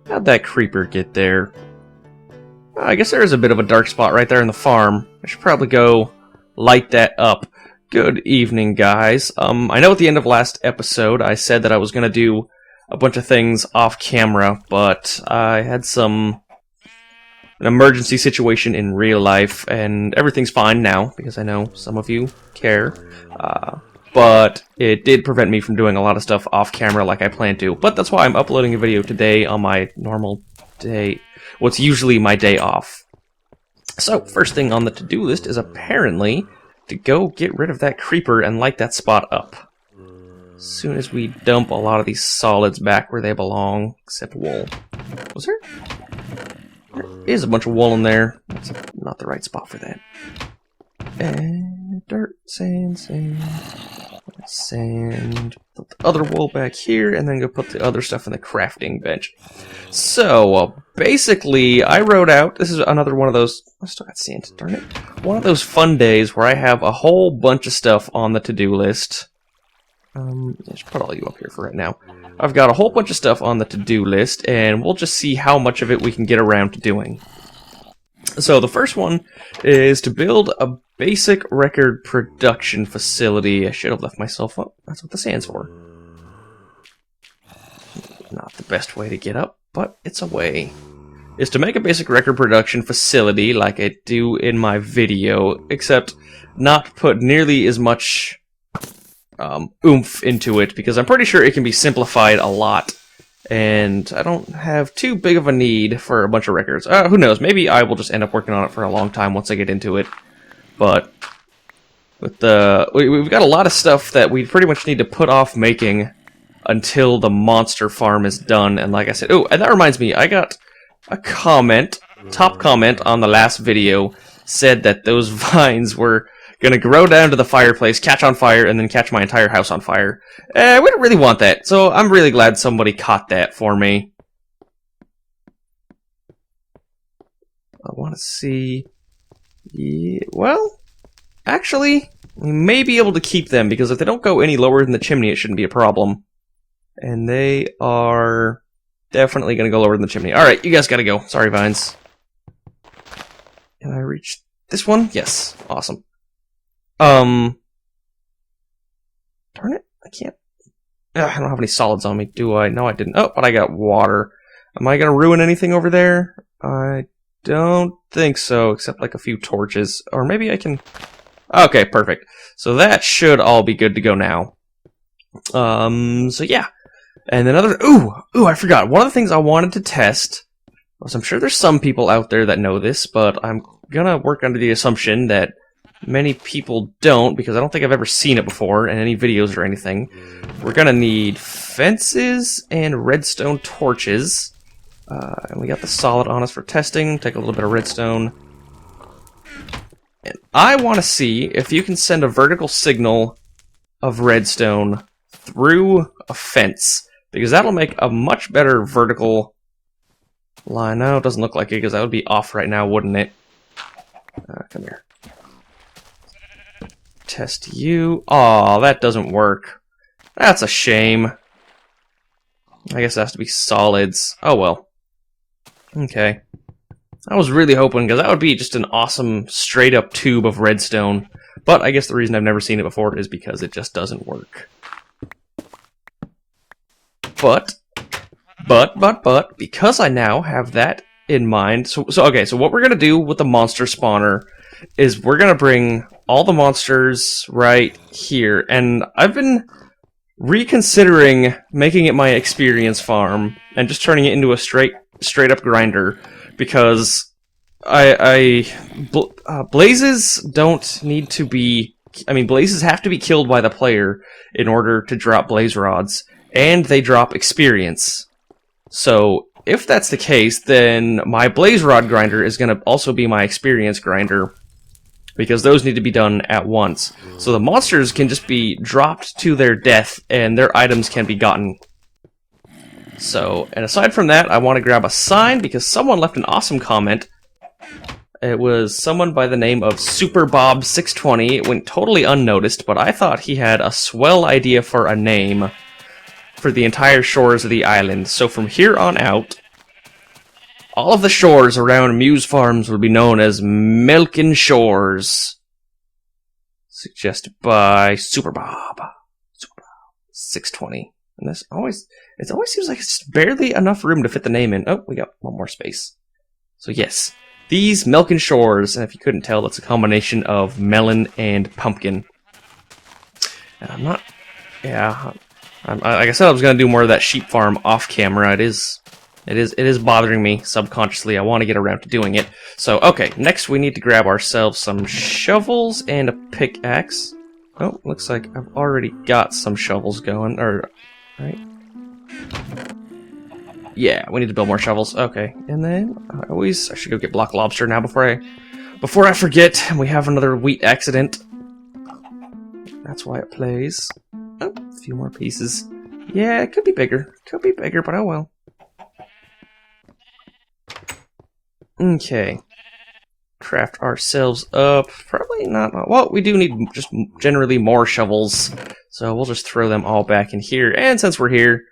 How'd that creeper get there? I guess there is a bit of a dark spot right there in the farm. I should probably go light that up. Good evening, guys. I know at the end of last episode I said that I was going to do a bunch of things off camera, but I had an emergency situation in real life, and everything's fine now, because I know some of you care. But it did prevent me from doing a lot of stuff off camera like I planned to. But that's why I'm uploading a video today on my normal day, what's usually my day off. So, first thing on the to-do list is apparently to go get rid of that creeper and light that spot up. As soon as we dump a lot of these solids back where they belong, except wool. Was there? There is a bunch of wool in there. That's not the right spot for that. And dirt, sand, sand. Put the other wool back here, and then go put the other stuff in the crafting bench. So, basically, I wrote out, this is another one of those, I still got sand, darn it. One of those fun days where I have a whole bunch of stuff on the to-do list. I should put all you up here for right now. I've got a whole bunch of stuff on the to-do list, and we'll just see how much of it we can get around to doing. So the first one is to build a basic record production facility. I should have left myself up. That's what the sand's for. Not the best way to get up, but it's a way. Is to make a basic record production facility like I do in my video, except not put nearly as much oomph into it, because I'm pretty sure it can be simplified a lot. And I don't have too big of a need for a bunch of records. Who knows? Maybe I will just end up working on it for a long time once I get into it. But with we've got a lot of stuff that we pretty much need to put off making until the monster farm is done. And like I said, oh, and that reminds me, I got a comment, top comment on the last video, said that those vines were gonna grow down to the fireplace, catch on fire, and then catch my entire house on fire. We don't really want that, so I'm really glad somebody caught that for me. I want to see... Yeah, well, actually, we may be able to keep them, because if they don't go any lower than the chimney, it shouldn't be a problem. And they are definitely gonna go lower than the chimney. Alright, you guys gotta go. Sorry, vines. Can I reach this one? Yes. Awesome. Darn it, I can't. I don't have any solids on me, do I? No, I didn't. Oh, but I got water. Am I gonna ruin anything over there? I don't think so, except like a few torches. Or maybe I can... Okay, perfect. So that should all be good to go now. So yeah. And then Ooh, I forgot. One of the things I wanted to test was, I'm sure there's some people out there that know this, but I'm gonna work under the assumption that many people don't, because I don't think I've ever seen it before in any videos or anything. We're gonna need fences and redstone torches. And we got the solid on us for testing. Take a little bit of redstone. And I want to see if you can send a vertical signal of redstone through a fence, because that'll make a much better vertical line. No, it doesn't look like it, because that would be off right now, wouldn't it? Come here. Test you. Aw, that doesn't work. That's a shame. I guess it has to be solids. Oh well. Okay. I was really hoping, because that would be just an awesome straight up tube of redstone. But I guess the reason I've never seen it before is because it just doesn't work. But, because I now have that in mind, so what we're gonna do with the monster spawner is we're gonna bring all the monsters right here, and I've been reconsidering making it my experience farm and just turning it into a straight up grinder, because blazes don't need to be... I mean, blazes have to be killed by the player in order to drop blaze rods, and they drop experience. So if that's the case, then my blaze rod grinder is going to also be my experience grinder, because those need to be done at once. So the monsters can just be dropped to their death, and their items can be gotten. So, and aside from that, I want to grab a sign, because someone left an awesome comment, It was someone by the name of Super Bob 620. It went totally unnoticed, but I thought he had a swell idea for a name for the entire shores of the island. So from here on out, all of the shores around Muse Farms will be known as Milkin' Shores. Suggested by Super Bob. Super Bob 620. And it always seems like it's barely enough room to fit the name in. Oh, we got one more space. So yes, these Milkin' Shores, and if you couldn't tell, that's a combination of melon and pumpkin. And I'm not, yeah, like I said, I was going to do more of that sheep farm off camera. It is bothering me subconsciously. I want to get around to doing it. So, okay, next we need to grab ourselves some shovels and a pickaxe. Oh, looks like I've already got some shovels going, right? Yeah, we need to build more shovels. Okay, and then I should go get block lobster now before I forget. We have another wheat accident. That's why it plays. Oh, a few more pieces. Yeah, it could be bigger. Could be bigger, but oh well. Okay. Craft ourselves up. Probably not. Well, we do need just generally more shovels. So we'll just throw them all back in here. And since we're here,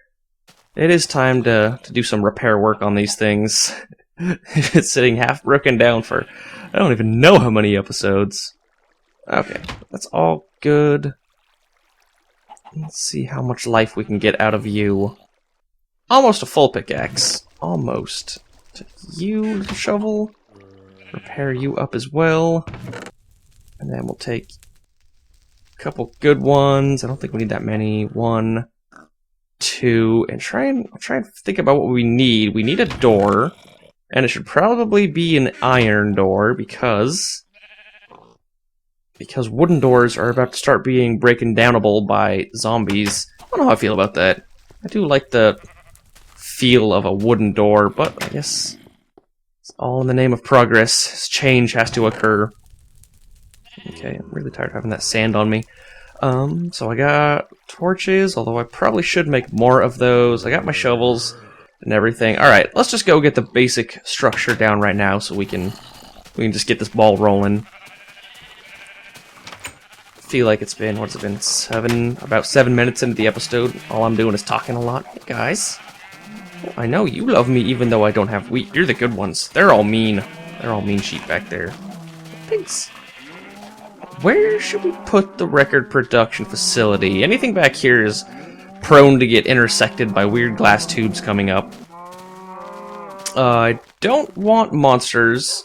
it is time to do some repair work on these things. It's sitting half broken down for I don't even know how many episodes. Okay, that's all good. Let's see how much life we can get out of you. Almost a full pickaxe. Almost. You, little shovel. Repair you up as well. And then we'll take a couple good ones. I don't think we need that many. 1, 2, and I'll try and think about what we need. We need a door. And it should probably be an iron door because wooden doors are about to start being breaking downable by zombies. I don't know how I feel about that. I do like the feel of a wooden door, but I guess it's all in the name of progress. Change has to occur. Okay, I'm really tired of having that sand on me. So I got torches, although I probably should make more of those. I got my shovels and everything. Alright, let's just go get the basic structure down right now so we can just get this ball rolling. Feel like it's been, what's it been, about 7 minutes into the episode. All I'm doing is talking a lot. Hey guys, I know you love me even though I don't have wheat. You're the good ones. They're all mean. They're all mean sheep back there. Pigs. Where should we put the record production facility? Anything back here is prone to get intersected by weird glass tubes coming up. I don't want monsters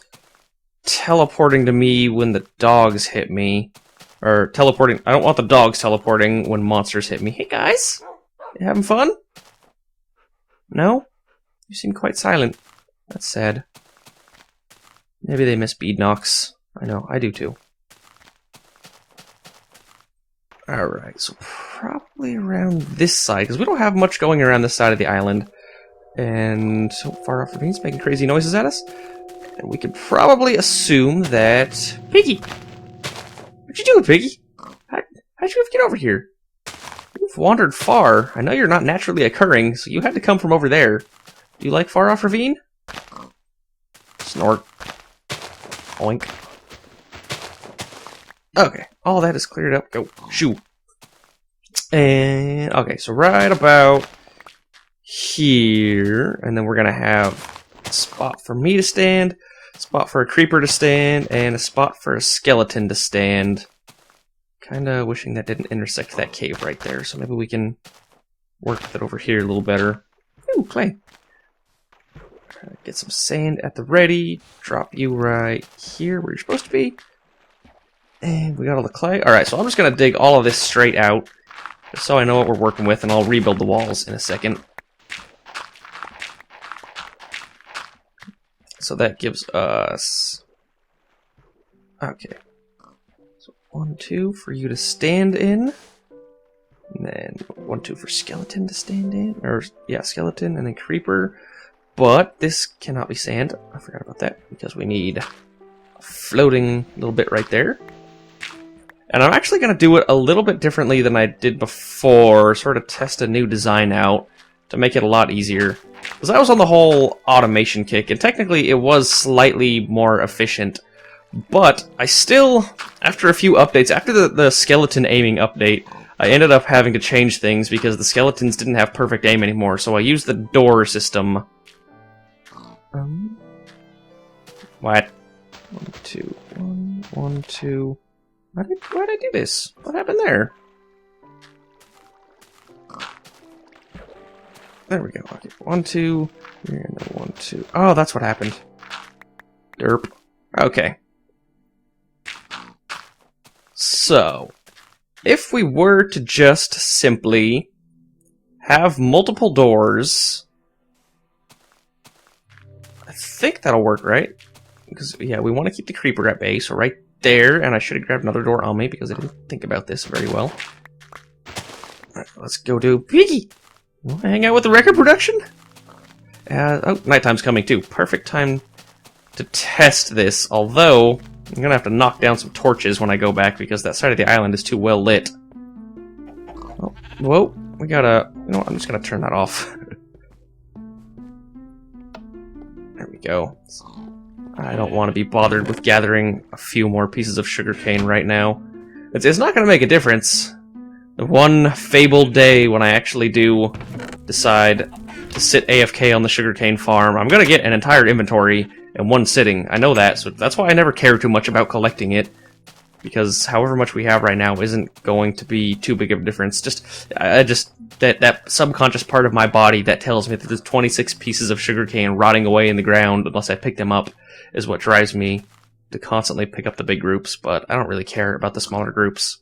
teleporting to me when the dogs hit me. Or teleporting. I don't want the dogs teleporting when monsters hit me. Hey guys! You having fun? No? You seem quite silent. That's sad. Maybe they miss bead knocks. I know, I do too. Alright, so probably around this side, because we don't have much going around this side of the island. And so far off, he's making crazy noises at us. And we could probably assume that... Piggy! What you doing, Piggy? How'd you ever get over here? You've wandered far. I know you're not naturally occurring, so you had to come from over there. Do you like Far Off Ravine? Snort. Oink. Okay, all that is cleared up. Go. Shoo. And, okay, so right about here, and then we're gonna have a spot for me to stand, a spot for a creeper to stand, and a spot for a skeleton to stand. Kinda wishing that didn't intersect that cave right there, so maybe we can work with it over here a little better. Ooh, clay. Get some sand at the ready. Drop you right here where you're supposed to be. And we got all the clay. Alright, so I'm just going to dig all of this straight out, just so I know what we're working with, and I'll rebuild the walls in a second. So that gives us... Okay. So 1, 2 for you to stand in. And then 1, 2 for skeleton to stand in. Or, yeah, skeleton, and then creeper. But this cannot be sand. I forgot about that, because we need a floating little bit right there. And I'm actually going to do it a little bit differently than I did before, sort of test a new design out to make it a lot easier. Because I was on the whole automation kick, and technically it was slightly more efficient. But I still, after a few updates, after the skeleton aiming update, I ended up having to change things because the skeletons didn't have perfect aim anymore, so I used the door system. What? 1, 2, 1, 1, 2. Why'd I do this? What happened there? There we go. Okay, 1, 2. Here, and then 1, 2. Oh, that's what happened. Derp. Okay. So, if we were to just simply have multiple doors, I think that'll work, right? Because, yeah, we want to keep the creeper at bay, so right there, and I should have grabbed another door on me because I didn't think about this very well. Alright, let's go do Piggy! You want to hang out with the record production? Oh, nighttime's coming too. Perfect time to test this, although I'm going to have to knock down some torches when I go back because that side of the island is too well lit. Oh, whoa, we gotta... You know what, I'm just going to turn that off. There we go. I don't want to be bothered with gathering a few more pieces of sugarcane right now. It's not going to make a difference. The one fabled day when I actually do decide to sit AFK on the sugarcane farm, I'm going to get an entire inventory in one sitting. I know that, so that's why I never care too much about collecting it. Because however much we have right now isn't going to be too big of a difference. That subconscious part of my body that tells me that there's 26 pieces of sugarcane rotting away in the ground unless I pick them up is what drives me to constantly pick up the big groups, but I don't really care about the smaller groups.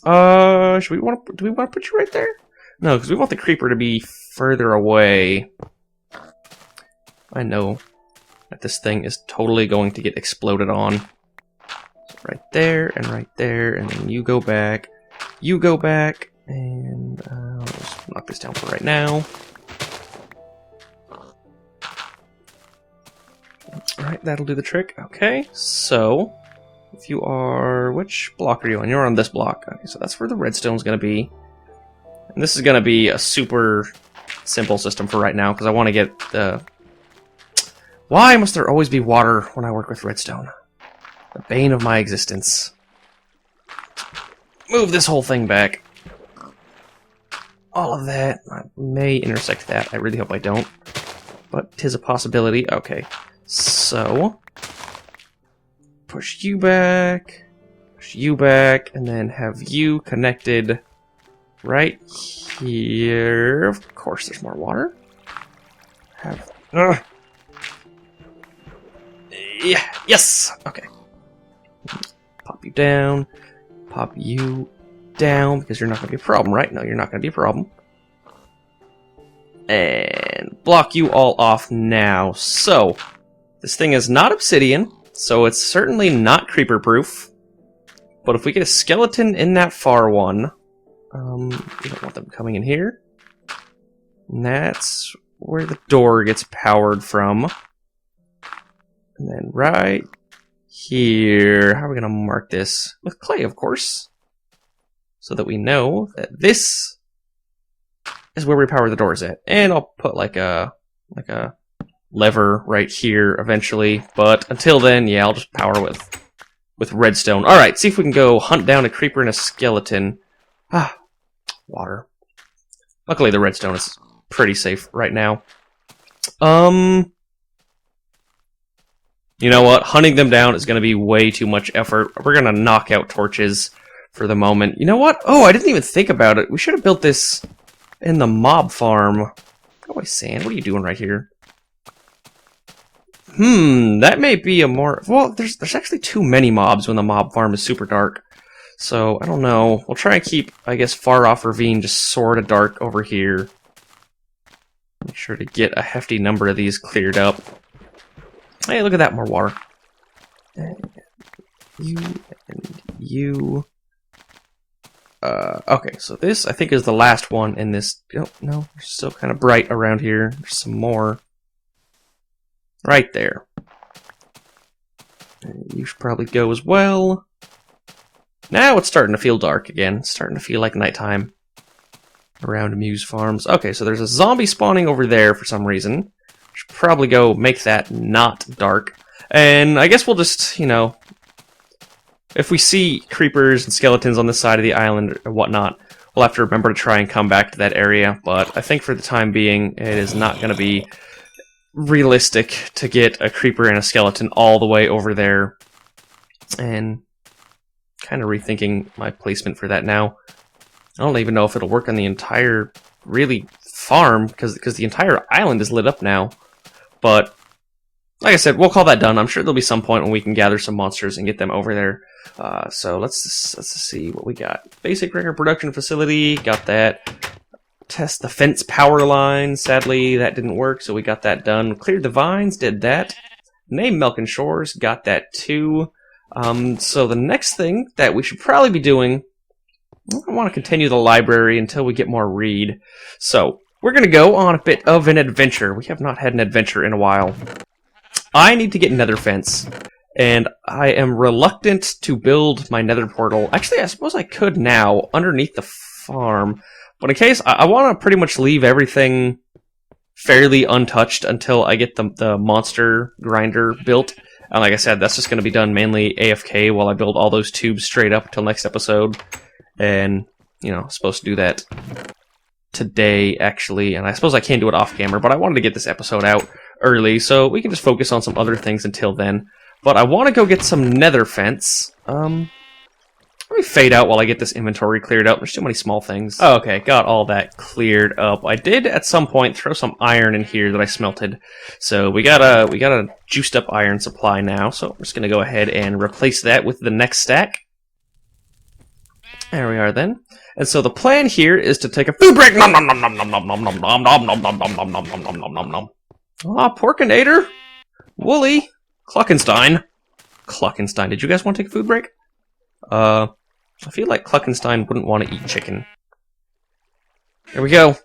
Do we want to put you right there? No, because we want the creeper to be further away. I know that this thing is totally going to get exploded on. So right there, and then you go back, and I'll just knock this down for right now. Alright, that'll do the trick. Okay, so if you are... Which block are you on? You're on this block. Okay, so that's where the redstone's going to be. And this is going to be a super simple system for right now, because I want to get the... Why must there always be water when I work with redstone? The bane of my existence. Move this whole thing back. All of that. I may intersect that. I really hope I don't. But 'tis a possibility. Okay. So, push you back, and then have you connected right here. Of course, there's more water. Yeah, yes! Okay. Pop you down, because you're not going to be a problem, right? No, you're not going to be a problem. And block you all off now. So, this thing is not obsidian, so it's certainly not creeper-proof. But if we get a skeleton in that far one, we don't want them coming in here. And that's where the door gets powered from. And then right here, how are we going to mark this? With clay, of course. So that we know that this is where we power the doors at. And I'll put like a lever right here eventually, but until then, yeah, I'll just power with redstone. Alright, see if we can go hunt down a creeper and a skeleton. Ah, water. Luckily the redstone is pretty safe right now. You know what? Hunting them down is going to be way too much effort. We're going to knock out torches for the moment. You know what? Oh, I didn't even think about it. We should have built this in the mob farm. Go away, sand. What are you doing right here? That may be a more... Well, there's actually too many mobs when the mob farm is super dark. So, I don't know. We'll try and keep, I guess, Far Off Ravine just sort of dark over here. Make sure to get a hefty number of these cleared up. Hey, look at that, more water. And you... Okay, so this, I think, is the last one in this... Oh, no, it's still kind of bright around here. There's some more. Right there. And you should probably go as well. Now it's starting to feel dark again. It's starting to feel like nighttime. around Muse Farms. Okay, so there's a zombie spawning over there for some reason. Should probably go make that not dark. And I guess we'll just, you know, if we see creepers and skeletons on this side of the island or whatnot, we'll have to remember to try and come back to that area. But I think for the time being, it is not going to be realistic to get a creeper and a skeleton all the way over there. And kind of rethinking my placement for that now. I don't even know if it'll work on the entire, really, farm, because the entire island is lit up now. But, like I said, we'll call that done. I'm sure there'll be some point when we can gather some monsters and get them over there. So let's see what we got. Basic record production facility, got that. Test the fence power line. Sadly, that didn't work, so we got that done. Cleared the vines, did that. Name Milk and Shores, got that too. So the next thing that we should probably be doing, I want to continue the library until we get more read. So we're going to go on a bit of an adventure. We have not had an adventure in a while. I need to get Nether fence, and I am reluctant to build my Nether portal. Actually, I suppose I could now underneath the farm, but in case, I want to pretty much leave everything fairly untouched until I get the monster grinder built. And like I said, that's just going to be done mainly AFK while I build all those tubes straight up until next episode. And, you know, I'm supposed to do that today, actually. And I suppose I can do it off camera, but I wanted to get this episode out early, so we can just focus on some other things until then. But I want to go get some Nether fence. Let me fade out while I get this inventory cleared up. There's too many small things. Oh, okay, got all that cleared up. I did at some point throw some iron in here that I smelted. So we got a juiced up iron supply now. So I'm just gonna go ahead and replace that with the next stack. There we are then. And so the plan here is to take a food break. Nom nom nom nom nom nom nom nom nom nom nom nom nom nom nom nom nom nom nom nom. Ah, Porkinator, Wooly, Cluckenstein. Cluckenstein. Did you guys want to take a food break? I feel like Cluckenstein wouldn't want to eat chicken. Here we go.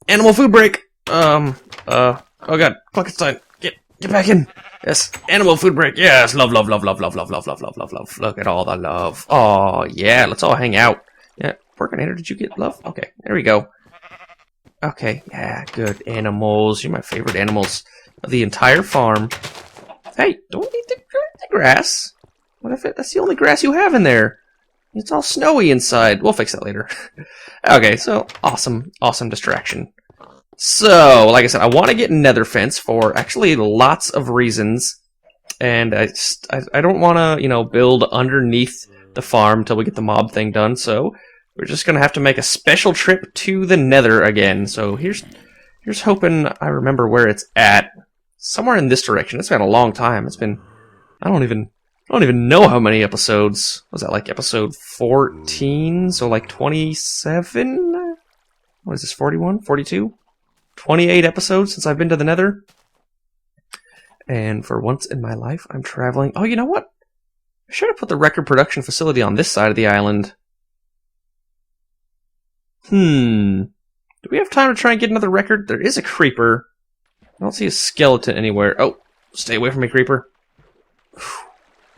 Animal food break. Oh god, Cluckenstein, get back in. Yes, animal food break. Yes, love, love, love, love, love, love, love, love, love, love, love. Look at all the love. Oh yeah, let's all hang out. Yeah, Porkinator, did you get love? Okay, there we go. Okay, yeah, good animals. You're my favorite animals of the entire farm. Hey, don't eat the grass. What if that's the only grass you have in there? It's all snowy inside. We'll fix that later. Okay, so awesome distraction. So, like I said, I want to get Nether fence for actually lots of reasons, and I don't want to, you know, build underneath the farm until we get the mob thing done. So we're just gonna have to make a special trip to the Nether again. So here's hoping I remember where it's at. Somewhere in this direction. It's been a long time. It's been I don't even know how many episodes. Was that like episode 14? So like 27? What is this, 41? 42? 28 episodes since I've been to the Nether. And for once in my life, I'm traveling. Oh, you know what? I should have put the record production facility on this side of the island. Do we have time to try and get another record? There is a creeper. I don't see a skeleton anywhere. Oh, stay away from me, creeper.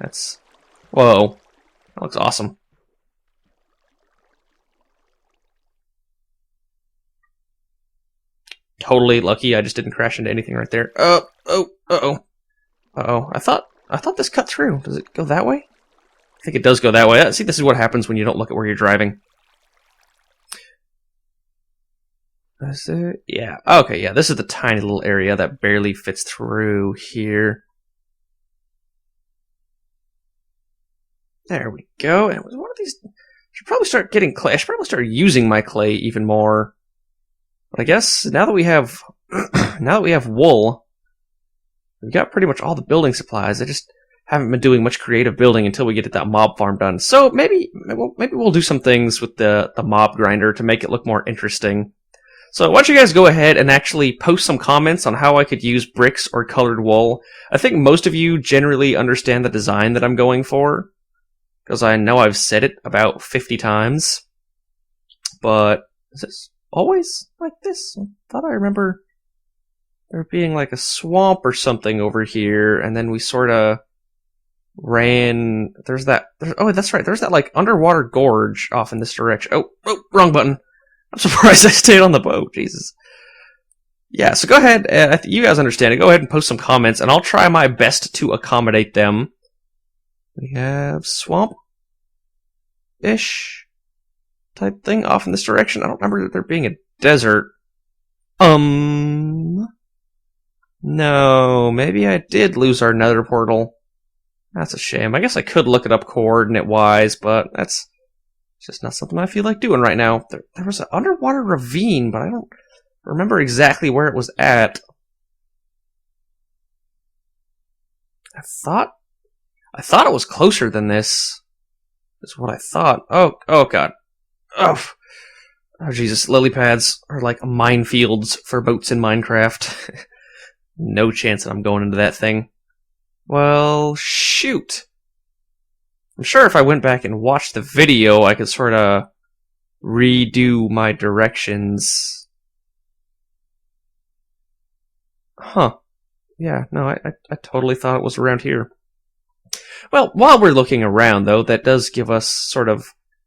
That's... Whoa. That looks awesome. Totally lucky I just didn't crash into anything right there. Uh-oh. I thought this cut through. Does it go that way? I think it does go that way. See, this is what happens when you don't look at where you're driving. Is it? Yeah. Okay, yeah, this is the tiny little area that barely fits through here. There we go. And it was one of these... I should probably start getting clay. I should probably start using my clay even more. But I guess now that we have wool, we've got pretty much all the building supplies. I just haven't been doing much creative building until we get that mob farm done. So maybe we'll do some things with the mob grinder to make it look more interesting. So why don't you guys go ahead and actually post some comments on how I could use bricks or colored wool. I think most of you generally understand the design that I'm going for, because I know I've said it about 50 times. But is this always like this? I thought I remember there being like a swamp or something over here, and then we sort of ran... oh, that's right. There's that like underwater gorge off in this direction. Oh, wrong button. I'm surprised I stayed on the boat. Jesus. Yeah, so go ahead. You guys understand it. Go ahead and post some comments, and I'll try my best to accommodate them. We have swamp-ish type thing off in this direction. I don't remember there being a desert. No, maybe I did lose our Nether Portal. That's a shame. I guess I could look it up coordinate-wise, but that's just not something I feel like doing right now. There was an underwater ravine, but I don't remember exactly where it was at. I thought it was closer than this. Is what I thought. Oh god. Oh Jesus, lily pads are like minefields for boats in Minecraft. No chance that I'm going into that thing. Well, shoot. I'm sure if I went back and watched the video, I could sort of redo my directions. Huh. Yeah, no, I totally thought it was around here. Well, while we're looking around, though, that does give us sort of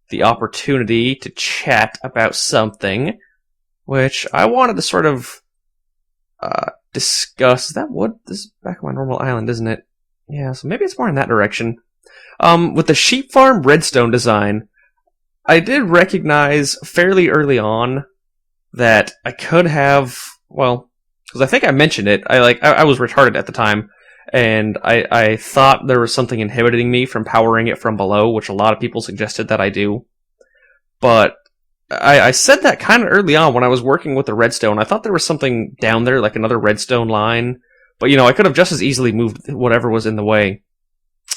the opportunity to chat about something, which I wanted to sort of discuss. Is that wood? This is back on my normal island, isn't it? Yeah, so maybe it's more in that direction. With the sheep farm redstone design, I did recognize fairly early on that I could have, well, because I think I mentioned it, I was retarded at the time, and I thought there was something inhibiting me from powering it from below, which a lot of people suggested that I do. But I said that kind of early on when I was working with the redstone. I thought there was something down there, like another redstone line. But, you know, I could have just as easily moved whatever was in the way.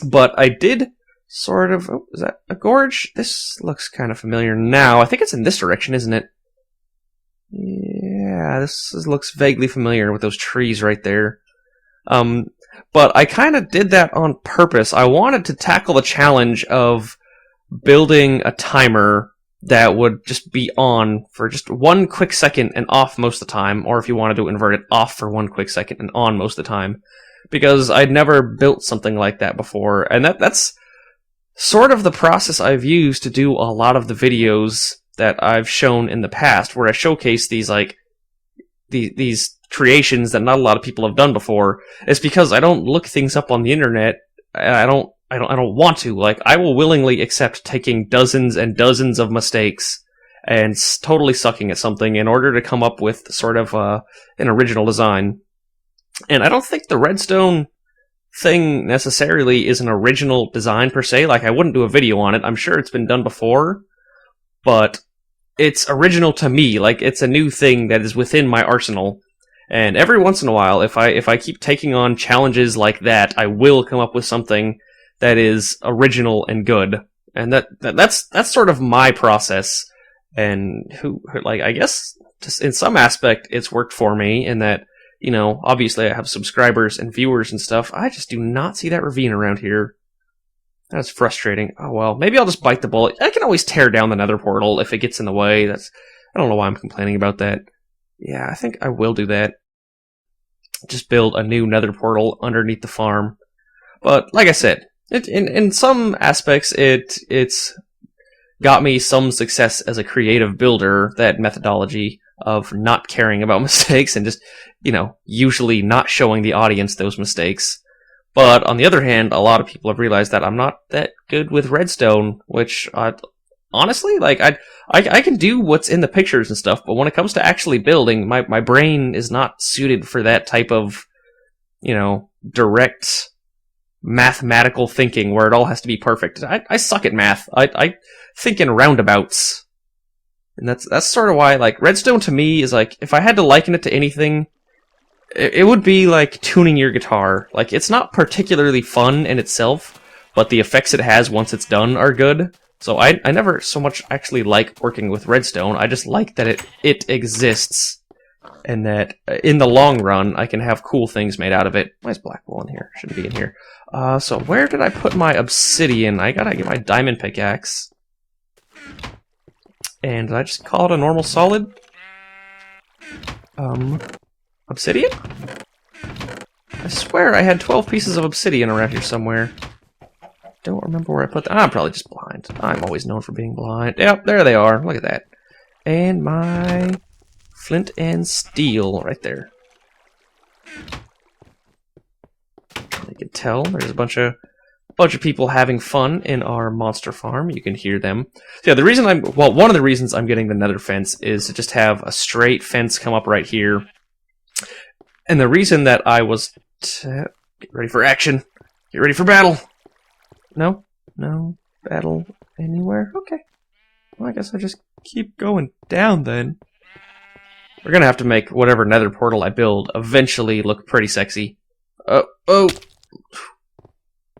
But I did sort of... Oh, is that a gorge? This looks kind of familiar now. I think it's in this direction, isn't it? Yeah, this looks vaguely familiar with those trees right there. But I kind of did that on purpose. I wanted to tackle the challenge of building a timer that would just be on for just 1 quick second and off most of the time, or if you wanted to invert it, off for 1 quick second and on most of the time, because I'd never built something like that before, and that's sort of the process I've used to do a lot of the videos that I've shown in the past, where I showcase these these creations that not a lot of people have done before. It's because I don't look things up on the internet. I don't want to. Like, I will willingly accept taking dozens and dozens of mistakes and totally sucking at something in order to come up with sort of an original design. And I don't think the redstone thing necessarily is an original design per se. Like, I wouldn't do a video on it. I'm sure it's been done before, but it's original to me. Like, it's a new thing that is within my arsenal. And every once in a while, if I keep taking on challenges like that, I will come up with something that is original and good. And that's sort of my process. And I guess just in some aspect it's worked for me in that, you know, obviously I have subscribers and viewers and stuff. I just do not see that ravine around here. That's frustrating. Oh well, maybe I'll just bite the bullet. I can always tear down the Nether Portal if it gets in the way. I don't know why I'm complaining about that. Yeah, I think I will do that. Just build a new Nether Portal underneath the farm. But like I said, in some aspects it's got me some success as a creative builder, that methodology of not caring about mistakes and just, you know, usually not showing the audience those mistakes. But on the other hand, a lot of people have realized that I'm not that good with redstone, which honestly, like, I can do what's in the pictures and stuff, but when it comes to actually building, my brain is not suited for that type of, you know, direct mathematical thinking where it all has to be perfect. I suck at math. I think in roundabouts. And that's sort of why, like, redstone to me is like, if I had to liken it to anything, it would be like tuning your guitar. Like, it's not particularly fun in itself, but the effects it has once it's done are good. So I never so much actually like working with redstone. I just like that it exists, and that in the long run I can have cool things made out of it. Why is black wool in here? Shouldn't be in here. So where did I put my obsidian? I gotta get my diamond pickaxe. And did I just call it a normal solid? Obsidian? I swear I had 12 pieces of obsidian around here somewhere. Don't remember where I put them. I'm probably just blind. I'm always known for being blind. Yep, there they are. Look at that. And my flint and steel right there. You can tell there's a bunch of people having fun in our monster farm. You can hear them. So yeah, the reason one of the reasons I'm getting the nether fence is to just have a straight fence come up right here. And the reason that I was get ready for action. Get ready for battle. No battle anywhere. Okay. Well, I guess I just keep going down then. We're gonna have to make whatever nether portal I build eventually look pretty sexy.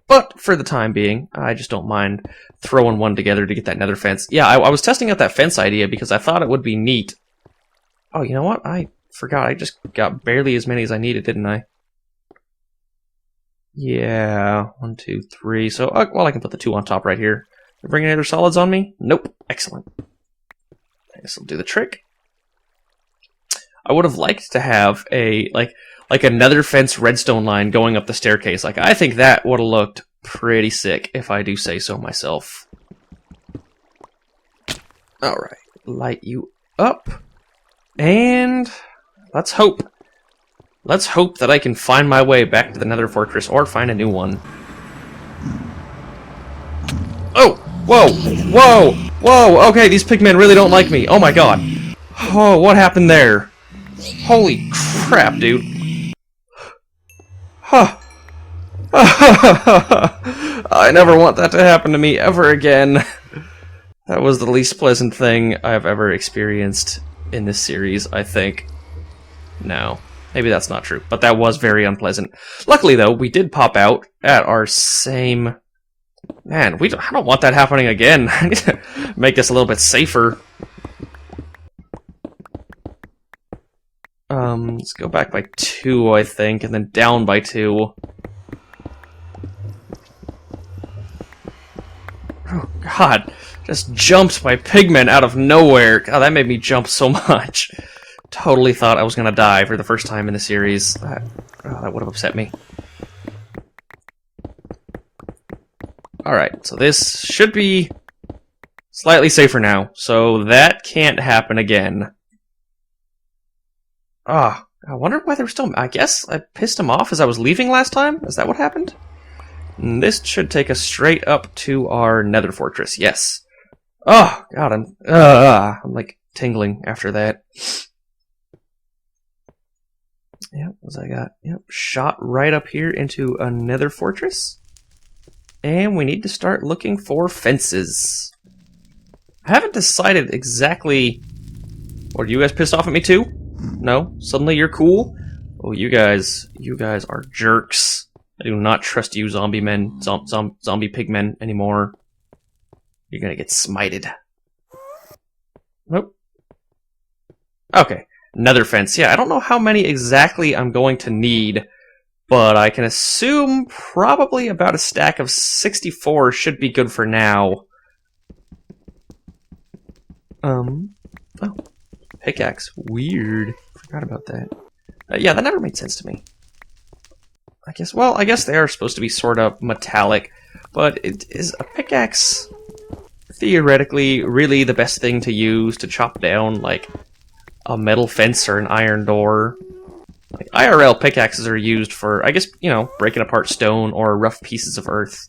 But for the time being, I just don't mind throwing one together to get that nether fence. Yeah, I was testing out that fence idea because I thought it would be neat. Oh, you know what? I forgot. I just got barely as many as I needed, didn't I? Yeah, 1, 2, 3. So, well, I can put the 2 on top right here. Bring any other solids on me? Nope. Excellent. I guess I'll do the trick. I would have liked to have a, like a nether fence redstone line going up the staircase. Like, I think that would have looked pretty sick, if I do say so myself. Alright, light you up. And let's hope. Let's hope that I can find my way back to the nether fortress, or find a new one. Oh! Whoa! Whoa! Whoa! Okay, these pigmen really don't like me. Oh my god. Oh, what happened there? Holy crap, dude. Huh. I never want that to happen to me ever again. That was the least pleasant thing I've ever experienced in this series, I think. No, maybe that's not true, but that was very unpleasant. Luckily, though, we did pop out at our same... Man, I don't want that happening again. I need to make this a little bit safer. Let's go back by 2, I think, and then down by 2. Oh, God. Just jumped by pigmen out of nowhere. God, that made me jump so much. Totally thought I was going to die for the first time in the series. That would have upset me. Alright, so this should be slightly safer now. So that can't happen again. Ah, I wonder why they're still... I guess I pissed them off as I was leaving last time? Is that what happened? And this should take us straight up to our nether fortress, yes. Oh, God, I'm like tingling after that. Yep, what I got? Yep, shot right up here into a nether fortress. And we need to start looking for fences. I haven't decided exactly... What, are you guys pissed off at me too? No? Suddenly you're cool? Oh, you guys are jerks. I do not trust you zombie pigmen anymore. You're gonna get smited. Nope. Okay. Nether fence. Yeah, I don't know how many exactly I'm going to need, but I can assume probably about a stack of 64 should be good for now. Oh. Pickaxe. Weird. Forgot about that. Yeah, that never made sense to me. I guess they are supposed to be sort of metallic, but is a pickaxe theoretically really the best thing to use to chop down, like, a metal fence or an iron door? Like, IRL pickaxes are used for, I guess, you know, breaking apart stone or rough pieces of earth.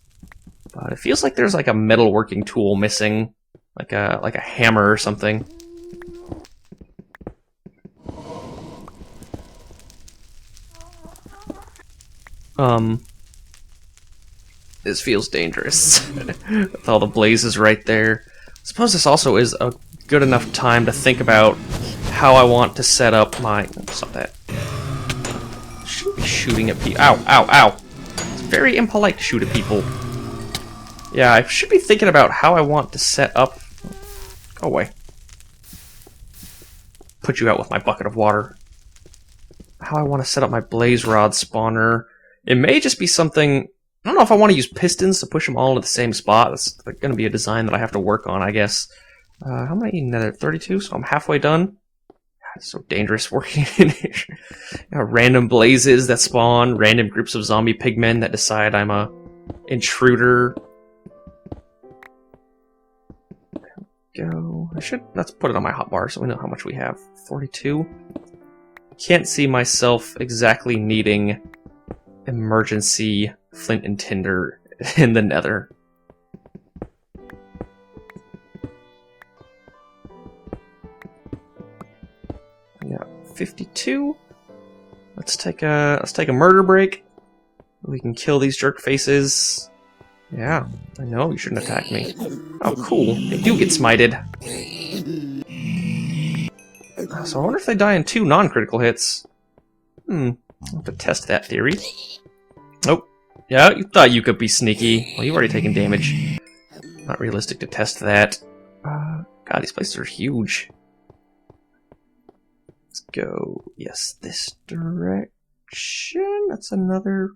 But it feels like there's like a metalworking tool missing, like a hammer or something. This feels dangerous. With all the blazes right there. I suppose this also is a good enough time to think about how I want to set up my... Stop that. Shouldn't be shooting at people. Ow, ow, ow. It's very impolite to shoot at people. Yeah, I should be thinking about how I want to set up... Go away. Put you out with my bucket of water. How I want to set up my blaze rod spawner. It may just be something... I don't know if I want to use pistons to push them all into the same spot. That's going to be a design that I have to work on, I guess. How many nether? 32, so I'm halfway done. God, it's so dangerous working in here. You know, random blazes that spawn, random groups of zombie pigmen that decide I'm a intruder. go. Let's put it on my hotbar so we know how much we have. 42. Can't see myself exactly needing emergency flint and tinder in the nether. Yeah, 52. Let's take a murder break. We can kill these jerk faces. Yeah, I know you shouldn't attack me. Oh, cool. They do get smited. So I wonder if they die in 2 non-critical hits. I'll have to test that theory. Nope. Yeah, you thought you could be sneaky. Well, you've already taken damage. Not realistic to test that. God, these places are huge. Let's go, yes, this direction. That's another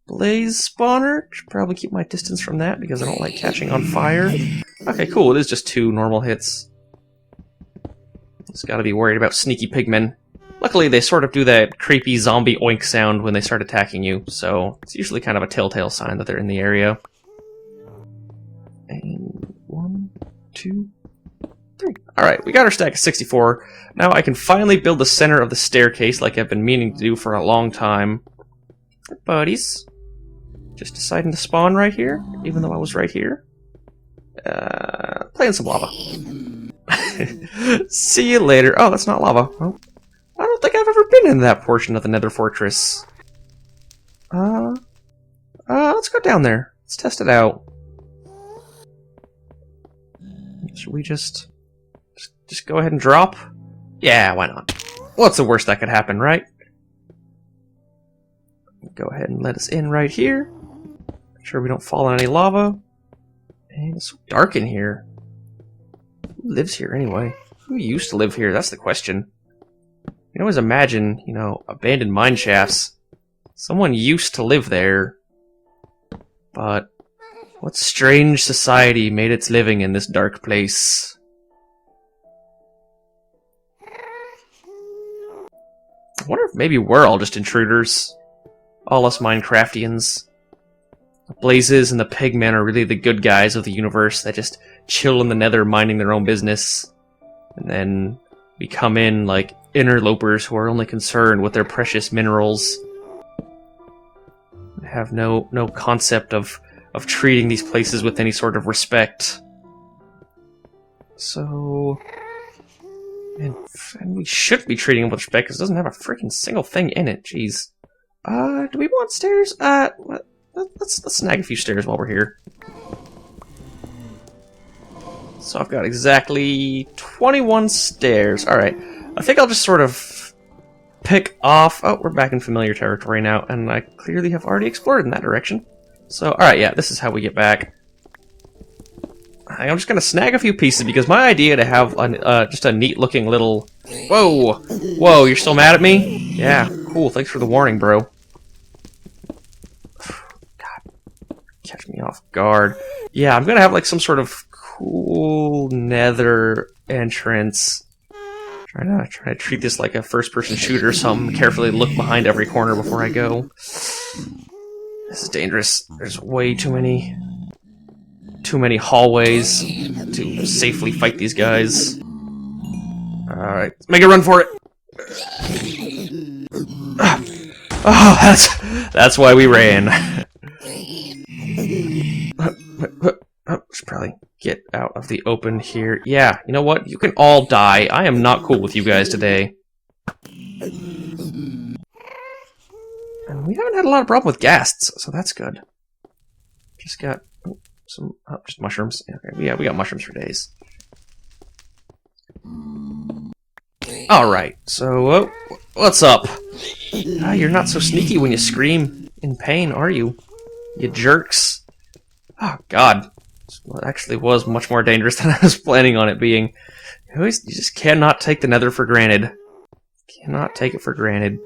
blaze spawner. Should probably keep my distance from that because I don't like catching on fire. Okay, cool. It is just 2 normal hits. Just gotta be worried about sneaky pigmen. Luckily, they sort of do that creepy zombie oink sound when they start attacking you, so it's usually kind of a telltale sign that they're in the area. And 1, 2, 3. Alright, we got our stack of 64. Now I can finally build the center of the staircase like I've been meaning to do for a long time. Buddies. Just deciding to spawn right here, even though I was right here. Playing some lava. See you later. Oh, that's not lava. Oh, I don't think I've ever been in that portion of the Nether Fortress. Let's go down there. Let's test it out. Should we just go ahead and drop? Yeah, why not? What's the worst that could happen, right? Go ahead and let us in right here. Make sure we don't fall in any lava. And it's so dark in here. Who lives here anyway? Who used to live here? That's the question. You can always imagine, you know, abandoned mine shafts. Someone used to live there. But what strange society made its living in this dark place? I wonder if maybe we're all just intruders. All us Minecraftians. The Blazes and the Pigmen are really the good guys of the universe that just chill in the nether minding their own business. And then we come in like interlopers who are only concerned with their precious minerals. Have no concept of treating these places with any sort of respect. So... And we should be treating them with respect because it doesn't have a freaking single thing in it. Jeez. Do we want stairs? Let's snag a few stairs while we're here. So I've got exactly 21 stairs. Alright. I think I'll just sort of pick off... Oh, we're back in familiar territory now, and I clearly have already explored in that direction. So, alright, yeah, this is how we get back. I'm just gonna snag a few pieces, because my idea to have just a neat-looking little... Whoa! Whoa, you're still mad at me? Yeah, cool, thanks for the warning, bro. God, catch me off guard. Yeah, I'm gonna have, like, some sort of cool nether entrance. Try to treat this like a first-person shooter, so I'm carefully look behind every corner before I go. This is dangerous. There's way too many hallways to safely fight these guys. Alright, let's make a run for it! Oh, that's why we ran. Should probably get out of the open here. Yeah, you know what? You can all die. I am not cool with you guys today. And we haven't had a lot of problem with ghasts, so that's good. Just got some just mushrooms. Okay, yeah, we got mushrooms for days. Alright, so what's up? You're not so sneaky when you scream in pain, are you? You jerks. Oh, God. Well, it actually was much more dangerous than I was planning on it being. You just cannot take the nether for granted. Cannot take it for granted.